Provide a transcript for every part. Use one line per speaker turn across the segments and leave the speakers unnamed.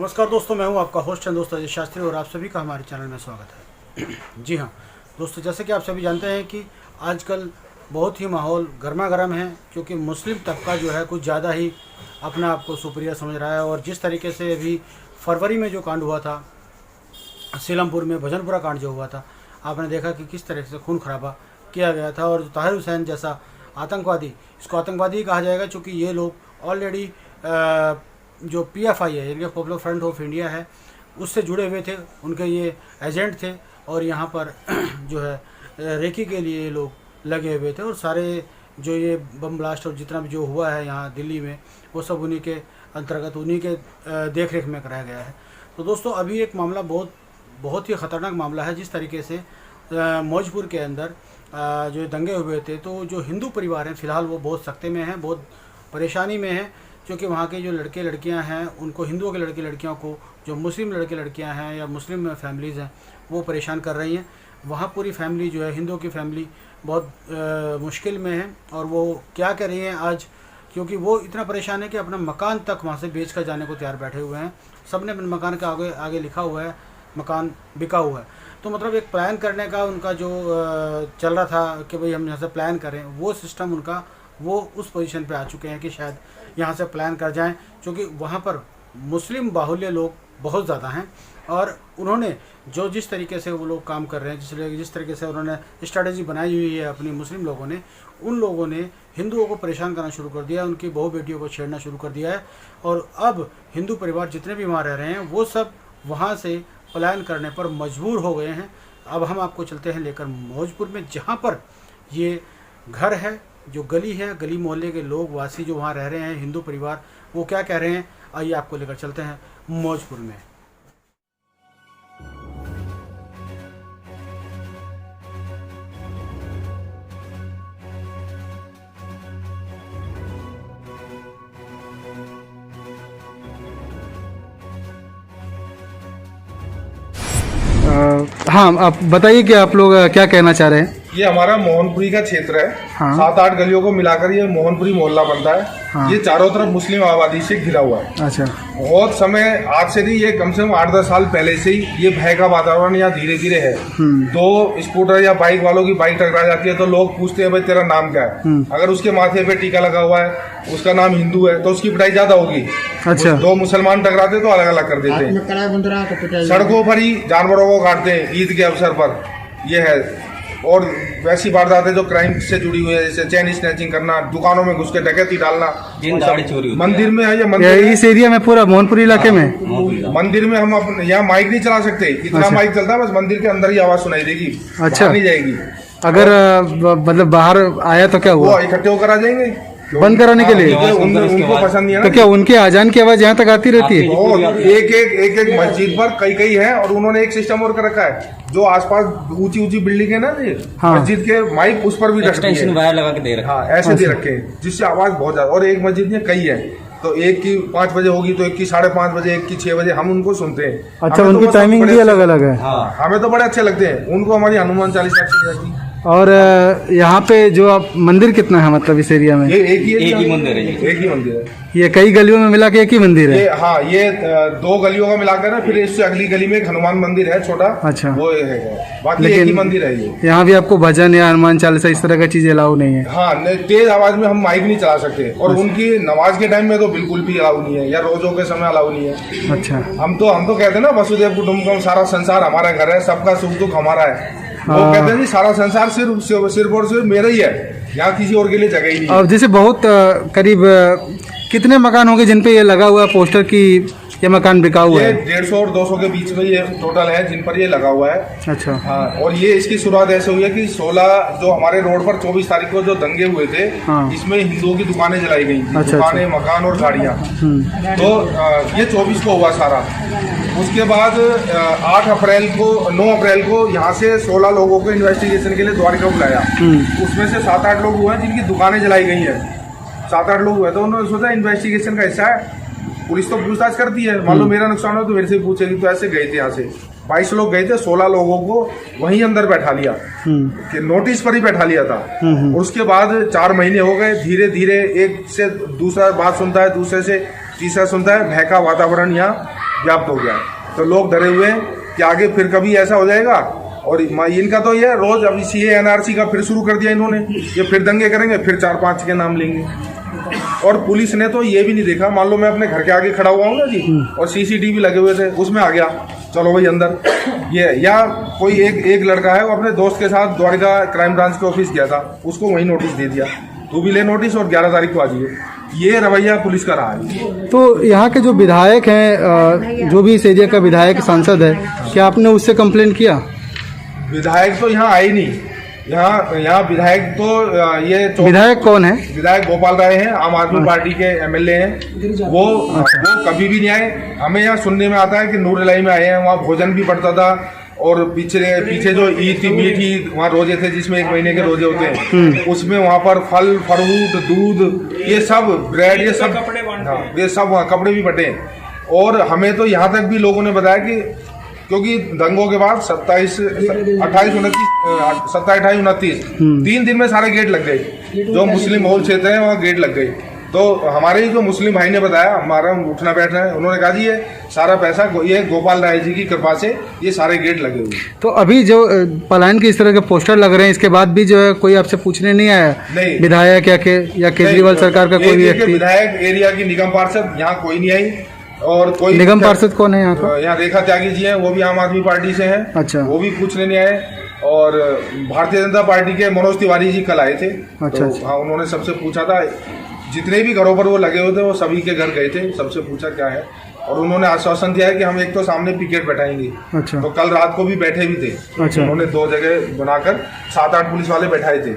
नमस्कार दोस्तों, मैं हूं आपका होस्ट दोस्त अजय शास्त्री और आप सभी का हमारे चैनल में स्वागत है। जी हाँ दोस्तों, जैसे कि आप सभी जानते हैं कि आजकल बहुत ही माहौल गर्मा गर्म है, क्योंकि मुस्लिम तबका जो है कुछ ज़्यादा ही अपने आप को सुपीरियर समझ रहा है। और जिस तरीके से अभी फरवरी में जो कांड हुआ था सीलमपुर में, भजनपुरा कांड जो हुआ था, आपने देखा कि किस तरह से खून खराबा किया गया था। और ताहिर हुसैन जैसा आतंकवादी, इसको आतंकवादी ही कहा जाएगा, चूँकि ये लोग ऑलरेडी जो PFI है, यानी पॉपुलर फ्रंट ऑफ इंडिया है, उससे जुड़े हुए थे, उनके ये एजेंट थे। और यहाँ पर जो है रेकी के लिए ये लोग लगे हुए थे। और सारे जो ये बम ब्लास्ट और जितना भी जो हुआ है यहाँ दिल्ली में, वो सब उन्हीं के अंतर्गत, उन्हीं के देख रेख में कराया गया है। तो दोस्तों, अभी एक मामला बहुत ही ख़तरनाक मामला है। जिस तरीके से मौजपुर के अंदर जो दंगे हुए थे, तो जो हिंदू परिवार हैं फ़िलहाल वो बहुत सख्ते में हैं, बहुत परेशानी में हैं, क्योंकि वहाँ के जो लड़के लड़कियाँ हैं, उनको, हिंदुओं के लड़के लड़कियों को, जो मुस्लिम लड़के लड़कियाँ हैं या मुस्लिम फैमिलीज़ हैं, वो परेशान कर रही हैं। वहाँ पूरी फैमिली जो है, हिंदुओं की फैमिली बहुत मुश्किल में है। और वो क्या कर रही हैं आज, क्योंकि वो इतना परेशान है कि अपना मकान तक वहाँ से बेच कर जाने को तैयार बैठे हुए हैं। सब ने अपने मकान के आगे लिखा हुआ है मकान बिका हुआ है। तो मतलब एक प्लान करने का उनका जो चल रहा था कि भाई हम यहाँ से प्लान करें, वो सिस्टम उनका, वो उस पोजीशन पे आ चुके हैं कि शायद यहाँ से प्लान कर जाएं, क्योंकि वहाँ पर मुस्लिम बाहुल्य लोग बहुत ज़्यादा हैं। और उन्होंने जिस तरीके से वो लोग काम कर रहे हैं, जिस तरीके से उन्होंने स्ट्रैटेजी बनाई हुई है अपनी मुस्लिम लोगों ने, उन लोगों ने हिंदुओं को परेशान करना शुरू कर दिया है, उनकी बहू बेटियों को छेड़ना शुरू कर दिया है। और अब हिंदू परिवार जितने भी वहाँ रह रहे हैं, वो सब वहाँ से पलायन करने पर मजबूर हो गए हैं। अब हम आपको चलते हैं लेकर मौजपुर में, जहाँ पर ये घर है, जो गली है, गली मोहल्ले के लोग वासी जो वहाँ रह रहे हैं, हिंदू परिवार, वो क्या कह रहे हैं, आइए आपको लेकर चलते हैं मौजपुर में।
हाँ, आप बताइए कि आप लोग क्या कहना चाह रहे हैं।
ये हमारा मोहनपुरी का क्षेत्र है।
हाँ।
7-8 गलियों को मिलाकर ये मोहनपुरी मोहल्ला बनता है।
हाँ।
ये चारों तरफ मुस्लिम आबादी से घिरा हुआ है।
अच्छा।
बहुत समय आज से नहीं, ये कम से कम 8-10 साल पहले से ही ये भय का वातावरण यहाँ धीरे धीरे है। तो स्कूटर या बाइक वालों की बाइक टकरा जाती है तो लोग पूछते हैं भाई तेरा नाम क्या है। अगर उसके माथे पे टीका लगा हुआ है, उसका नाम हिंदू है, तो उसकी पिटाई ज्यादा होगी।
अच्छा।
दो मुसलमान टकराते तो अलग अलग कर देते हैं। सड़कों पर ही जानवरों को काटते हैं ईद के अवसर पर, ये है। और वैसी वारदातें जो क्राइम से जुड़ी हुई है, जैसे चेन स्नैचिंग करना, दुकानों में घुस के डकैती डालना, मंदिर में है ये मंदिर,
इस एरिया में, पूरा मोहनपुरी इलाके में
मंदिर में हम अपने यहाँ माइक नहीं चला सकते, इतना
अच्छा।
माइक चलता है बस मंदिर के अंदर ही आवाज सुनाई देगी।
अच्छा।
नहीं जाएगी।
अगर मतलब बाहर आया तो क्या हुआ,
वो इकट्ठे होकर आ जाएंगे
बंद कराने के लिए।
उनको पसंद नहीं है
तो क्या उनके आजान की आवाज यहाँ तक आती रहती है।
एक मस्जिद पर कई है। और उन्होंने एक सिस्टम और कर रखा है, जो आसपास ऊंची बिल्डिंग है ना,
हाँ।
मस्जिद के माइक उस पर भी
एक्सटेंशन वायर लगा के दे रखा है।
हाँ, ऐसे दे रखे हैं जिससे आवाज बहुत ज्यादा। और एक मस्जिद में कई है, तो एक की 5 बजे होगी, तो एक की 5:30 बजे, एक की 6 बजे, हम उनको सुनते हैं।
अच्छा, उनकी टाइमिंग भी अलग अलग है।
हाँ, हमें तो बड़े अच्छे लगते हैं। उनको हमारी हनुमान चालीसा अच्छी लगती है।
और यहाँ पे जो आप मंदिर कितना है, मतलब इस एरिया में?
ये एक ही
मंदिर है।
एक ही मंदिर है।
ये कई गलियों में मिला के एक ही मंदिर है।
हाँ, ये 2 गलियों का मिलाकर है। फिर इससे अगली गली में एक हनुमान मंदिर है छोटा।
अच्छा।
वो है, बाकी एक ही मंदिर है ये।
यहाँ भी आपको भजन या हनुमान चालीसा इस तरह का चीज अलाउ नहीं है?
हाँ, तेज आवाज में हम माइक नहीं चला सकते। और उनकी नमाज के टाइम में तो बिल्कुल भी अलाउ नहीं है, या रोजों के समय अलाउ नहीं है।
अच्छा।
हम तो कहते हैं ना, वसुदेव कुटुंबकम, सारा संसार हमारा घर है, सबका सुख दुख हमारा है। वो कहते हैं जी सारा संसार सिर्फ और सिर्फ मेरा ही है, यहाँ किसी और के लिए जगह ही नहीं।
अब जैसे बहुत करीब कितने मकान होंगे जिन पे ये लगा हुआ है पोस्टर की ये मकान बिका हुआ है?
150 और 200 के बीच में ये टोटल है जिन पर ये लगा हुआ है।
अच्छा।
हाँ, और ये इसकी शुरुआत ऐसे हुई है कि 16 जो हमारे रोड पर 24 तारीख को जो दंगे हुए थे,
हाँ।
इसमें हिंदुओं की दुकानें जलाई गई थी।
अच्छा,
दुकानें, मकान और गाड़ियाँ। तो ये 24 को हुआ सारा। उसके बाद 9 अप्रैल को यहाँ से 16 लोगों को इन्वेस्टिगेशन के लिए द्वारका बुलाया। उसमें से 7-8 लोग हुए हैं जिनकी दुकानें जलाई गई हैं। 7-8 लोग हुए, तो उन्होंने सोचा इन्वेस्टिगेशन का हिस्सा है, पुलिस तो पूछताछ करती है, मान लो मेरा नुकसान हो तो मेरे से पूछेगी। तो ऐसे गए थे यहाँ से 22 लोग गए थे, 16 लोगों को वहीं अंदर बैठा लिया, कि नोटिस पर ही बैठा लिया था। और उसके बाद 4 महीने हो गए, धीरे धीरे एक से दूसरा बात सुनता है, दूसरे से तीसरा सुनता है, भय का वातावरण यहाँ व्याप्त हो गया है। तो लोग डरे हुए हैं कि आगे फिर कभी ऐसा हो जाएगा। और इनका तो ये रोज अभी CA NRC का फिर शुरू कर दिया इन्होंने, ये फिर दंगे करेंगे, फिर 4-5 के नाम लेंगे। और पुलिस ने तो ये भी नहीं देखा, मान लो मैं अपने घर के आगे खड़ा हुआ हूँ ना जी, और CCTV लगे हुए थे, उसमें आ गया चलो भाई अंदर। ये या कोई एक लड़का है, वो अपने दोस्त के साथ द्वारका क्राइम ब्रांच के ऑफिस गया था, उसको वहीं नोटिस दे दिया, तू भी ले नोटिस और 11 तारीख को आ जाइए। ये रवैया पुलिस का रहा है।
तो यहाँ के जो विधायक हैं, जो भी इस एरिया का विधायक सांसद है, क्या आपने उससे कंप्लेंट किया?
विधायक तो यहाँ आए नहीं। यहाँ विधायक तो ये
विधायक कौन है?
विधायक गोपाल राय हैं, आम आदमी पार्टी के MLA हैं। वो कभी भी नहीं आए। हमें यहाँ सुनने में आता है कि नूर इलाही में आए हैं, वहाँ भोजन भी पड़ता था, और पीछे जो ईद थी, मीट ईद, वहाँ रोजे थे जिसमें 1 महीने के रोजे होते हैं, उसमें वहाँ पर फल फ्रूट दूध ये सब ब्रेड ये सब वहाँ कपड़े भी बटे। और हमें तो यहाँ तक भी लोगों ने बताया कि क्योंकि दंगों के बाद 27, 28, 29 3 दिन में सारे गेट लग गए, जो मुस्लिम बहुल क्षेत्र है वहाँ गेट लग गए। तो हमारे ही जो मुस्लिम भाई ने बताया, हमारा उठना बैठना है, उन्होंने कहा जी ये सारा पैसा ये गोपाल राय जी की कृपा से ये सारे गेट लगे हुए।
तो अभी जो पलायन के इस तरह के पोस्टर लग रहे हैं, इसके बाद भी जो है कोई आपसे पूछने नहीं आया? नहीं, विधायक या केजरीवाल सरकार का कोई व्यक्ति?
विधायक एरिया की निगम पार्षद यहाँ कोई नहीं आई। और कोई
निगम पार्षद कौन है यहाँ?
यहाँ रेखा त्यागी जी हैं, वो भी आम आदमी पार्टी से हैं। अच्छा, वो भी पूछने नहीं आए। और भारतीय जनता पार्टी के मनोज तिवारी जी कल आए थे। अच्छा, तो हाँ, उन्होंने सबसे पूछा था, जितने भी घरों पर वो लगे हुए थे वो सभी के घर गए थे, सबसे पूछा क्या है, और उन्होंने आश्वासन दिया है कि हम एक तो सामने पिकेट बैठाएंगे। अच्छा, तो कल रात को भी बैठे भी थे। अच्छा, उन्होंने 2 जगह बनाकर 7-8 पुलिस वाले बैठाए थे,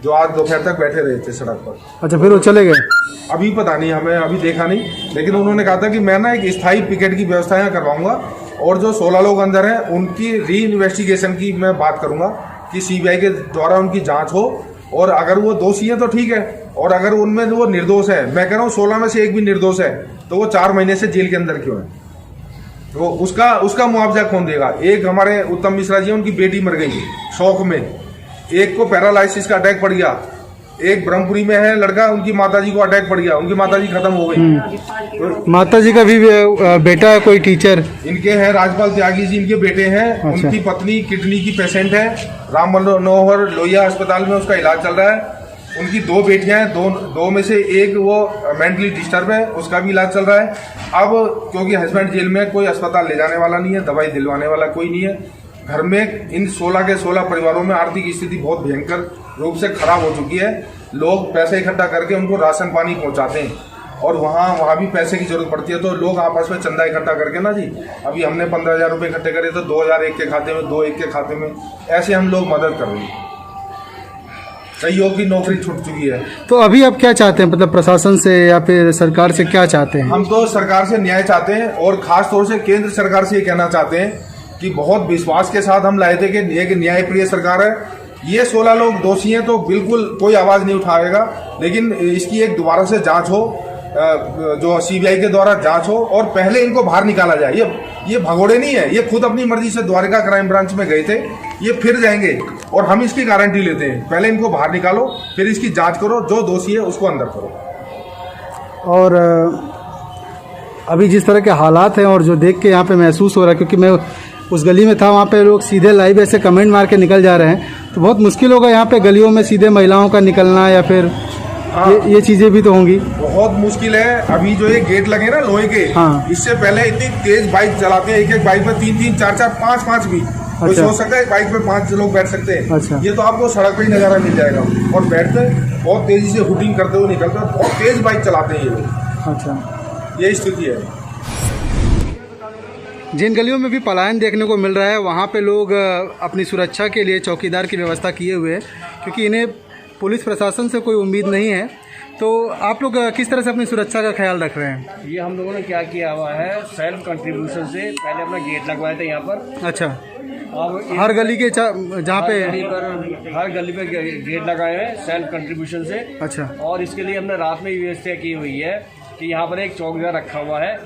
जो आज दोपहर तक बैठे रहे थे सड़क पर।
अच्छा, फिर वो चले गए?
अभी पता नहीं, हमें अभी देखा नहीं, लेकिन उन्होंने कहा था कि मैं ना एक स्थायी पिकेट की व्यवस्था यहाँ करवाऊंगा, और जो 16 लोग अंदर हैं उनकी री इन्वेस्टिगेशन की मैं बात करूंगा कि CBI के द्वारा उनकी जांच हो, और अगर वो दोषी है तो ठीक है, और अगर उनमें वो निर्दोष है, मैं कह रहा हूँ 16 में से एक भी निर्दोष है, तो वो 4 महीने से जेल के अंदर क्यों है? तो उसका मुआवजा कौन देगा? एक हमारे उत्तम मिश्रा जी, उनकी बेटी मर गई शौक में, एक को पैरालाइसिस का अटैक पड़ गया, एक ब्रह्मपुरी में है लड़का, उनकी माताजी को अटैक पड़ गया, उनकी माताजी खत्म हो गई।
तो माताजी का भी बेटा है कोई टीचर?
इनके हैं राजपाल त्यागी जी, इनके बेटे हैं। अच्छा। उनकी पत्नी किडनी की पेशेंट है, राम मनोहर लोहिया अस्पताल में उसका इलाज चल रहा है। उनकी 2 बेटियां हैं, दो में से एक वो मेंटली डिस्टर्ब है, उसका भी इलाज चल रहा है। अब क्योंकि हस्बैंड जेल में, कोई अस्पताल ले जाने वाला नहीं है, दवाई दिलवाने वाला कोई नहीं है। घर में इन 16 के 16 परिवारों में आर्थिक स्थिति बहुत भयंकर रूप से खराब हो चुकी है। लोग पैसे इकट्ठा करके उनको राशन पानी पहुंचाते हैं, और वहाँ भी पैसे की जरूरत पड़ती है, तो लोग आपस में चंदा इकट्ठा करके ना जी, अभी हमने 15,000 रुपये इकट्ठे करे तो 2,000 एक के खाते में, 2 एक के खाते में, ऐसे हम लोग मदद कर रहे हैं। कईयों की नौकरी छूट चुकी है।
तो अभी आप क्या चाहते हैं, मतलब प्रशासन से या फिर सरकार से क्या चाहते हैं?
हम तो सरकार से न्याय चाहते हैं, और खास तौर से केंद्र सरकार से ये कहना चाहते हैं कि बहुत विश्वास के साथ हम लाए थे कि एक न्यायप्रिय सरकार है, ये 16 लोग दोषी हैं तो बिल्कुल कोई आवाज नहीं उठाएगा, लेकिन इसकी एक दोबारा से जांच हो, जो CBI के द्वारा जांच हो, और पहले इनको बाहर निकाला जाए। ये भगोड़े नहीं है, ये खुद अपनी मर्जी से द्वारका क्राइम ब्रांच में गए थे, ये फिर जाएंगे, और हम इसकी गारंटी लेते हैं। पहले इनको बाहर निकालो, फिर इसकी जांच करो, जो दोषी है उसको अंदर करो।
और अभी जिस तरह के हालात हैं, और जो देख के यहाँ पे महसूस हो रहा है, क्योंकि मैं उस गली में था, वहाँ पे लोग सीधे लाइव ऐसे कमेंट मार के निकल जा रहे हैं, तो बहुत मुश्किल होगा यहाँ पे गलियों में सीधे महिलाओं का निकलना, या फिर ये चीजें भी तो होंगी।
बहुत मुश्किल है। अभी जो ये गेट लगे ना लोहे के, हाँ, इससे पहले इतनी तेज बाइक चलाते हैं, एक बाइक में 3-3, 4-4, 5-5 भी। अच्छा। कोई सोच सकता है बाइक में 5 लोग बैठ सकते हैं। अच्छा। ये तो आपको सड़क पे ही नजारा मिल जाएगा, और बैठते बहुत तेजी से हुटिंग करते हुए निकलते हैं, बहुत तेज बाइक चलाते हैं ये लोग। अच्छा, ये स्थिति है।
जिन गलियों में भी पलायन देखने को मिल रहा है, वहाँ पे लोग अपनी सुरक्षा के लिए चौकीदार की व्यवस्था किए हुए हैं, क्योंकि इन्हें पुलिस प्रशासन से कोई उम्मीद नहीं है। तो आप लोग किस तरह से अपनी सुरक्षा का ख्याल रख रहे हैं?
ये हम लोगों ने क्या किया हुआ है, सेल्फ कंट्रीब्यूशन से पहले अपना गेट लगवाए थे यहाँ पर।
अच्छा, अब हर गली के जहाँ पे
हर गली पे गेट लगाए हैं सेल्फ कंट्रीब्यूशन से। अच्छा, और इसके लिए हमने रात में व्यवस्था की हुई है कि यहाँ पर एक चौकीदार रखा हुआ है,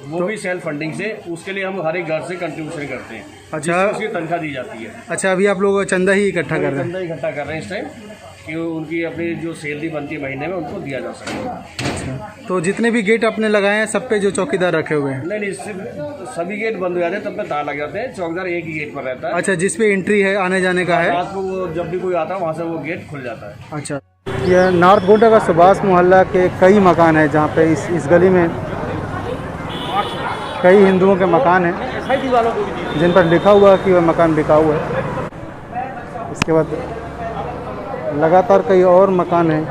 वो भी सेल्फ फंडिंग से, उसके लिए हम हर एक घर से कंट्रीब्यूशन करते हैं। अच्छा, उसकी तनख्वाह दी जाती है।
अच्छा, अभी आप लोग चंदा ही इकट्ठा कर रहे हैं?
चंदा इकट्ठा कर रहे हैं इस टाइम, कि उनकी अपनी जो सैलरी बनती है महीने में उनको दिया जा सके।
अच्छा, तो जितने भी गेट आपने लगाए हैं सब पे जो चौकीदार रखे हुए हैं?
नहीं, सिर्फ सभी गेट बंद हो जाते हैं, तब पे ताला लग जाते हैं, चौकीदार एक ही गेट पर रहता है।
अच्छा, जिस पे एंट्री है आने जाने का है?
रात को वो जब भी कोई आता है वहाँ से वो गेट खुल जाता है।
अच्छा, यह नॉर्थ गोंडा का सुभाष मोहल्ला के कई मकान है जहाँ पे इस गली में कई हिंदुओं के मकान हैं जिन पर लिखा हुआ है कि वह मकान बिकाऊ है। इसके बाद लगातार कई और मकान हैं।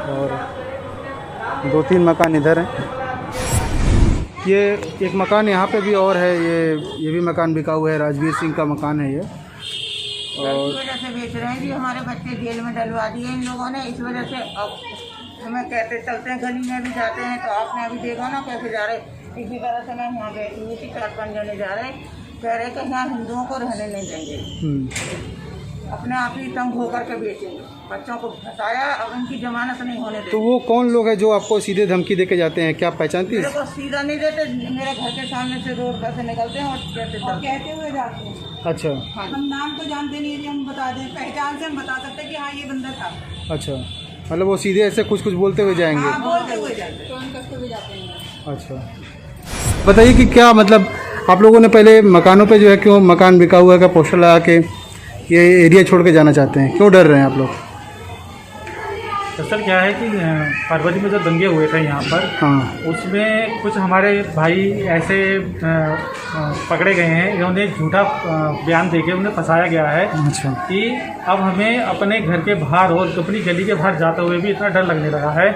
और 2-3 मकान इधर हैं। ये एक मकान यहाँ पे भी और है, ये भी मकान बिकाऊ है, राजवीर सिंह का मकान है ये।
और इस वजह से बेच रहे हैं कि हमारे बच्चे जेल में डलवा दिए इन लोगों ने, इस वजह से अब हमें कहते चलते हैं, गली में भी जाते हैं तो आपने अभी देखा ना कैसे जा रहे। इसी तरह से मैं यहाँ बैठी हुई थी, 4-5 जने जा रहे, कह रहे कि यहाँ हिंदुओं को रहने नहीं देंगे, अपने आप ही तंग होकर के बेचेंगे, बच्चों को फंसाया, अब इनकी जमानत नहीं होने देते।
तो वो कौन लोग हैं जो आपको सीधे धमकी देके जाते हैं, क्या आप पहचानती
मेरे
हैं?
को सीधा नहीं देते, मेरे घर के सामने से रोड पर से निकलते हैं और कहते हुए जाते हैं।
अच्छा,
हम नाम तो जानते नहीं है कि हम बता दें, पहचान से हम बता सकते हैं कि हाँ ये बंदा था।
अच्छा, मतलब वो सीधे ऐसे कुछ बोलते हुए जाएंगे?
हाँ, बोलते हुए जाते हैं।
अच्छा, बताइए कि क्या मतलब आप लोगों ने पहले मकानों पे जो है क्यों मकान बिका हुआ का पोस्टर लगा के ये एरिया छोड़ के जाना चाहते हैं, क्यों डर रहे हैं आप लोग?
दरअसल क्या है कि फरवरी में जो दंगे हुए थे यहाँ पर,
हाँ,
उसमें कुछ हमारे भाई ऐसे पकड़े गए हैं, इन्होंने झूठा बयान देके उन्हें फंसाया गया है।
अच्छा,
कि अब हमें अपने घर के बाहर और अपनी गली के बाहर जाते हुए भी इतना डर लगने लगा है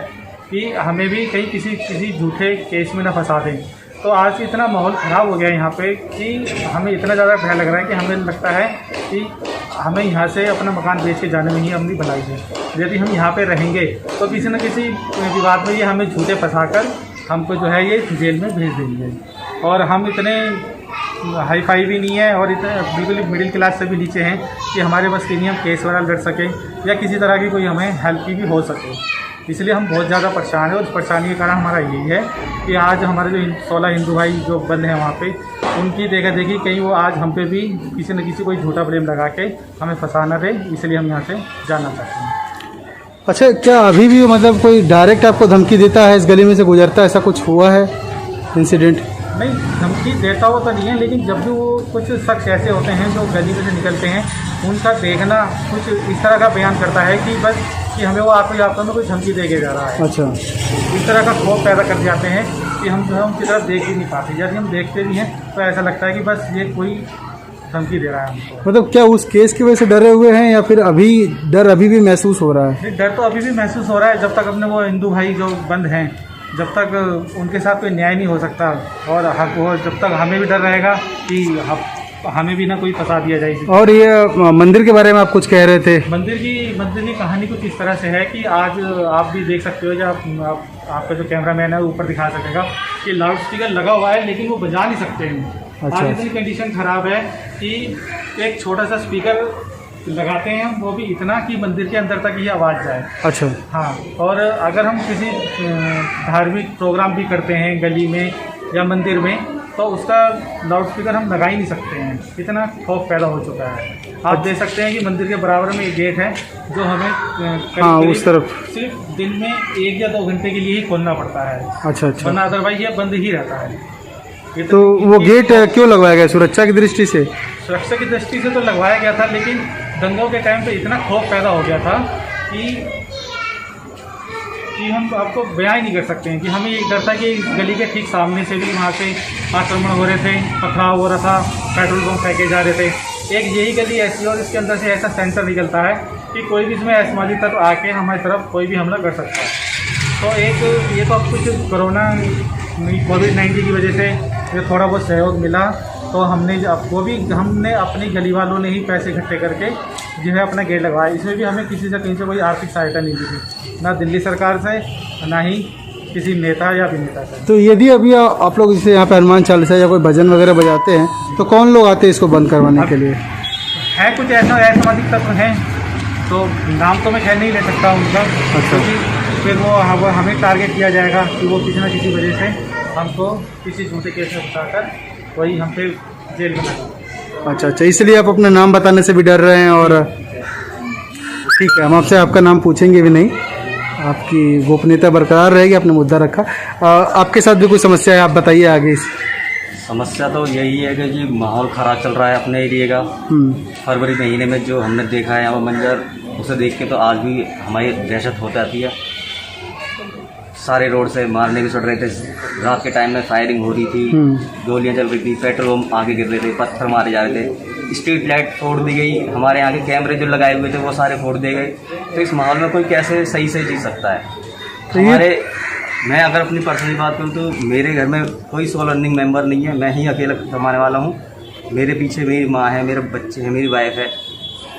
कि हमें भी कहीं किसी झूठे केस में न फंसा दें। तो आज इतना माहौल ख़राब हो गया यहाँ पे कि हमें इतना ज़्यादा भय लग रहा है कि हमें लगता है कि हमें यहाँ से अपना मकान बेच के जाने में ही अपनी भलाई है। यदि हम यहाँ पे रहेंगे तो किसी न किसी विवाद में ये हमें झूठे फंसाकर हमको जो है ये जेल में भेज देंगे। और हम इतने हाई फाई भी नहीं है और इतने बिल्कुल मिडिल क्लास से भी नीचे हैं कि हमारे बस के लिए हम केस वगैरह लड़ सकें या किसी तरह की कोई हमें हेल्प की भी हो सके। इसलिए हम बहुत ज़्यादा परेशान हैं और परेशानी का कारण हमारा यही है कि आज हमारे जो 16 हिंदू भाई जो बंद हैं वहाँ पे, उनकी देखा देखी कहीं वो आज हम पे भी किसी न किसी कोई झूठा ब्लेम लगा के हमें फंसाना दे, इसलिए हम यहाँ से जाना चाहते हैं।
अच्छा, क्या अभी भी मतलब कोई डायरेक्ट आपको धमकी देता है, इस गली में से गुजरता है, ऐसा कुछ हुआ है इंसिडेंट?
नहीं, धमकी देता हुआ तो नहीं है, लेकिन जब भी वो कुछ शख्स ऐसे होते हैं जो गली में से निकलते हैं, उनका देखना कुछ इस तरह का बयान करता है कि बस कि हमें वो आपको में कोई धमकी दे के जा रहा है।
अच्छा,
इस तरह का खौफ पैदा कर जाते हैं कि हम जो है उनकी तरफ देख ही नहीं पाते। यदि हम देखते भी हैं तो ऐसा लगता है कि बस ये कोई धमकी दे रहा है हमको।
मतलब क्या उस केस की वजह से डरे हुए हैं या फिर अभी डर अभी भी महसूस हो रहा है?
डर तो अभी भी महसूस हो रहा है, जब तक अपने वो हिंदू भाई जो बंद हैं, जब तक उनके साथ कोई न्याय नहीं हो सकता और जब तक हमें भी डर रहेगा कि हमें भी ना कोई फंसा दिया जाए।
और ये मंदिर के बारे में आप कुछ कह रहे थे?
मंदिर की कहानी कुछ इस तरह से है कि आज आप भी देख सकते हो, जब आपका जो कैमरामैन है ऊपर दिखा सकेगा कि लाउड स्पीकर लगा हुआ है लेकिन वो बजा नहीं सकते हैं।
अच्छा,
आज इतनी कंडीशन ख़राब है कि एक छोटा सा स्पीकर लगाते हैं, वो भी इतना कि मंदिर के अंदर तक ये आवाज़ जाए।
अच्छा,
हाँ, और अगर हम किसी धार्मिक प्रोग्राम भी करते हैं गली में या मंदिर में तो उसका लाउड स्पीकर हम लगा ही नहीं सकते हैं, इतना खौफ पैदा हो चुका है। आप देख सकते हैं कि मंदिर के बराबर में एक गेट है जो हमें
हाँ, उस तरफ
सिर्फ दिन में 1 या 2 घंटे के लिए ही खोलना पड़ता है।
अच्छा, अच्छा,
वरना अदरवाइज ये बंद ही रहता है।
तो वो गेट क्यों लगवाया गया? सुरक्षा की दृष्टि से?
सुरक्षा की दृष्टि से तो लगवाया गया था, लेकिन दंगों के टाइम पे इतना खौफ पैदा हो गया था कि हम आपको बयान ही नहीं कर सकते हैं कि हमें ये डर था कि गली के ठीक सामने से भी वहाँ से आक्रमण हो रहे थे, पथराव हो रहा था, पेट्रोल पंप फेंके जा रहे थे। एक यही गली ऐसी और इसके अंदर से ऐसा सेंसर निकलता है कि कोई भी इसमें असमाजी तक आके हमारी तरफ कोई भी हमला कर सकता है। तो एक ये तो अब कुछ कोरोना कोविड-19 की वजह से ये थोड़ा बहुत सहयोग मिला, तो हमने अपनी गली वालों ने ही पैसे इकट्ठे करके जो है अपना गेट लगवाया। इसमें भी हमें किसी से कहीं से कोई आर्थिक सहायता नहीं मिली, ना दिल्ली सरकार से ना ही किसी नेता या अभिनेता से।
तो यदि अभी आप लोग जैसे यहाँ पे हनुमान चालीसा या कोई भजन वगैरह बजाते हैं तो कौन लोग आते हैं इसको बंद करवाने के लिए?
है कुछ ऐसा असामाजिक तत्व हैं तो नाम तो मैं खैर नहीं ले सकता उनका, क्योंकि फिर वो हमें टारगेट किया जाएगा कि वो किसी न किसी वजह से हमको किसी झूठे केस में फंसाकर वही हम पे जेल में लगा।
अच्छा, इसलिए आप अपना नाम बताने से भी डर रहे हैं। और ठीक है, हम आपसे आपका नाम पूछेंगे भी नहीं, आपकी गोपनीयता बरकरार रहेगी, आपने मुद्दा रखा। आपके साथ भी कोई समस्या है, आप बताइए आगे।
समस्या तो यही है कि जी माहौल ख़राब चल रहा है अपने एरिया का। फरवरी महीने में जो हमने देखा है यहाँ मंजर, उसे देख के तो आज भी हमारी दहशत हो जाती है। सारे रोड से मारने भी चढ़ रहे थे, रात के टाइम में फायरिंग हो रही थी, गोलियां चल रही थी, पेट्रोल बम आगे गिर रहे थे, पत्थर मारे जा रहे थे, स्ट्रीट लाइट तोड़ दी गई, हमारे यहाँ के कैमरे जो लगाए हुए थे वो सारे फोड़ दिए गए। तो इस माहौल में कोई कैसे सही से जी सकता है? मैं अगर अपनी पर्सनली बात करूँ तो मेरे घर में कोई सोल अर्निंग मेंबर नहीं है, मैं ही अकेला कमाने वाला हूँ। मेरे पीछे मेरी माँ है, मेरे बच्चे हैं, मेरी वाइफ है।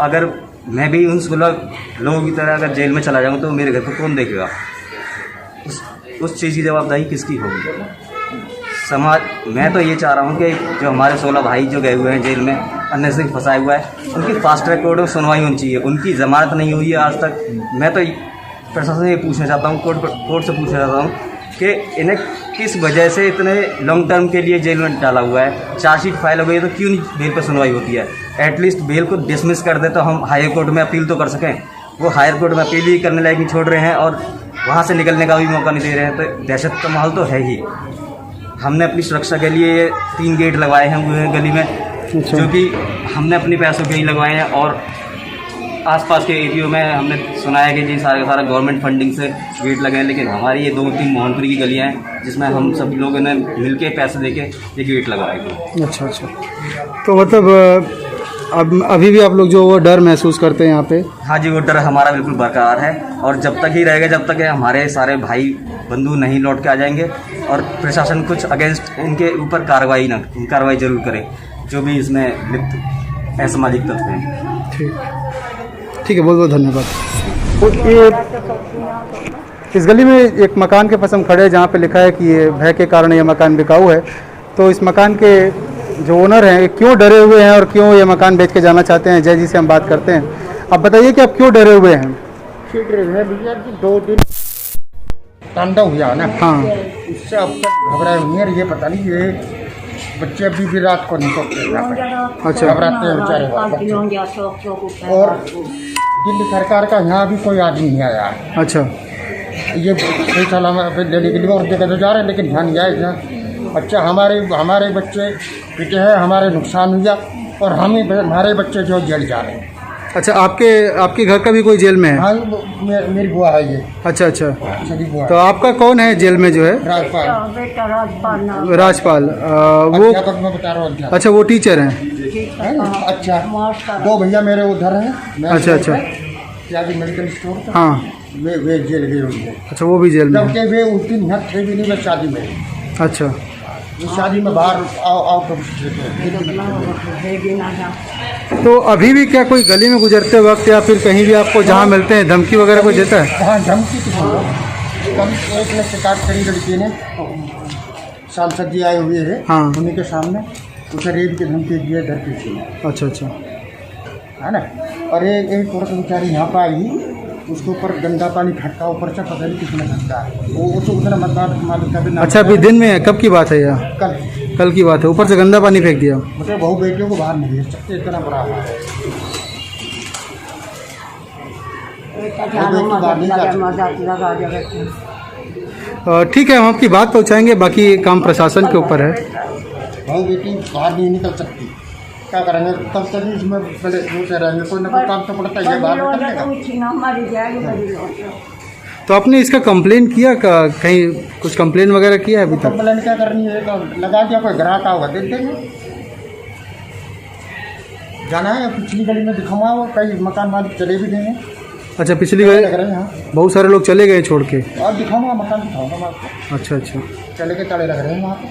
अगर मैं भी उन 16 लोगों की तरह अगर जेल में चला जाऊँ तो मेरे घर को कौन देखेगा? उस चीज़ की जवाबदारी किसकी होगी? समाज। मैं तो ये चाह रहा हूँ कि जो हमारे 16 भाई जो गए हुए हैं जेल में, अन्य से फंसाए हुआ है, उनकी फास्ट ट्रैक कोर्ट में सुनवाई होनी चाहिए। उनकी जमानत नहीं हुई है आज तक। मैं तो प्रशासन से ये पूछना चाहता हूँ, कोर्ट से पूछना चाहता हूँ कि इन्हें किस वजह से इतने लॉन्ग टर्म के लिए जेल में डाला हुआ है। चार्जशीट फाइल हो गई तो क्यों नहीं बेल पर सुनवाई होती है? एटलीस्ट बेल को डिसमिस कर दे तो हम हायर कोर्ट में अपील तो कर सकें। वो हायर कोर्ट में अपील ही करने लायक नहीं छोड़ रहे हैं और वहाँ से निकलने का भी मौका नहीं दे रहे हैं। तो दहशत का माहौल तो है ही। हमने अपनी सुरक्षा के लिए 3 गेट लगवाए हैं गली में, जो कि हमने अपने पैसों के ही लगवाए हैं। और आसपास के एरियो में हमने सुना है कि जी सारा गवर्नमेंट फंडिंग से गेट लगे हैं, लेकिन हमारी ये 2-3 मोहनपुरी की गलियाँ हैं जिसमें हम सभी लोगों ने मिल के पैसे दे के ये गेट लगवाए थे।
अच्छा, तो मतलब अब अभी भी आप लोग जो वो डर महसूस करते हैं यहाँ पे?
हाँ जी, वो डर हमारा बिल्कुल बरकरार है और जब तक ही रहेगा, जब तक हमारे सारे भाई बंधु नहीं लौट के आ जाएंगे और प्रशासन कुछ अगेंस्ट इनके ऊपर कार्रवाई जरूर करे, जो भी इसमें लिप्त असामाजिक तत्व हैं।
ठीक है, बहुत बहुत धन्यवाद। तो ये इस गली में एक मकान के पास हम खड़े हैं जहाँ पे लिखा है कि ये भय के कारण ये मकान बिकाऊ है। तो इस मकान के जो ओनर हैं क्यों डरे हुए हैं और क्यों ये मकान बेच के जाना चाहते हैं, जय जी से हम बात करते हैं। आप बताइए कि आप क्यों डरे हुए हैं?
भैया जी 2 दिन तांडव हुआ ना,
हाँ,
उससे अब तक घबराए हुए हैं। ये पता नहीं, ये बच्चे अभी भी रात को नहीं सोते।
अच्छा,
घबराते हैं बेचारे। और दिल्ली सरकार का यहाँ भी कोई आदमी नहीं आया है।
अच्छा,
ये कई साल लेने के लिए और जगह तो जा रहे हैं, लेकिन ध्यान नहीं आया। अच्छा, हमारे बच्चे पिटे हैं, हमारे नुकसान हुआ और हमारे बच्चे जो जेल जा रहे हैं।
अच्छा, आपके घर का भी कोई जेल में है?
हाँ, मेरी बुआ है ये।
अच्छा,
बुआ।
तो आपका कौन है जेल में जो है?
राजपाल।
वो
अध्यापक मैं बता रहा हूँ।
अच्छा, वो टीचर हैं।
अच्छा, 2 भैया मेरे उधर हैं।
अच्छा,
क्या मेडिकल स्टोर था?
हाँ,
वे जेल गए होंगे।
अच्छा, वो भी जेल में?
जबकि वे उस दिन यहाँ थे भी नहीं, बस शादी में।
अच्छा,
शादी में बाहर आओ
तो अभी भी क्या कोई गली में गुजरते वक्त या फिर कहीं भी आपको जहाँ मिलते हैं धमकी वगैरह कोई देता है?
हाँ, धमकी तो कभी एक ने शिकायत करी लड़की ने, सांसद जी आए हुए हैं।
हाँ,
उन्हीं के सामने उसे रेप की धमकी दी है घर पीछे।
अच्छा,
है ना। और एक औरत बेचारी यहाँ पर आई, उसके ऊपर गंदा पानी फटका ऊपर से, पता नहीं किसने फटका वो उसको उतना मतदान मालिक का भी। अच्छा,
अभी दिन में है? कब की बात है यह? कल की बात है। ऊपर से गंदा पानी फेंक दिया।
मतलब बहू बेटियों को बाहर नहीं भेज सकते, इतना बड़ा है।
ठीक है, हम आपकी बात पहुंचाएंगे, बाकी काम प्रशासन के ऊपर है।
बहू बेटी बाहर नहीं निकल सकती, क्या करेंगे? तब तक इसमें पहले रोते रहेंगे, कोई ना कोई काम तो पड़ता है बाहर निकलने का।
तो आपने इसका कंप्लेन किया कहीं? कुछ कंप्लेन वगैरह किया है अभी तक?
कंप्लेन क्या करनी है? तो लगा दिया, कोई ग्राहक होगा दे देंगे। जाना है पिछली गली में दिखाऊंगा, वो कई मकान मालिक चले भी देंगे।
अच्छा, पिछली गली
लग रहे हैं,
बहुत सारे लोग चले गए छोड़ के?
और दिखाऊंगा, मकान दिखाऊंगा मैं आपको।
अच्छा,
चले के ताले लग रहे हैं वहाँ पे।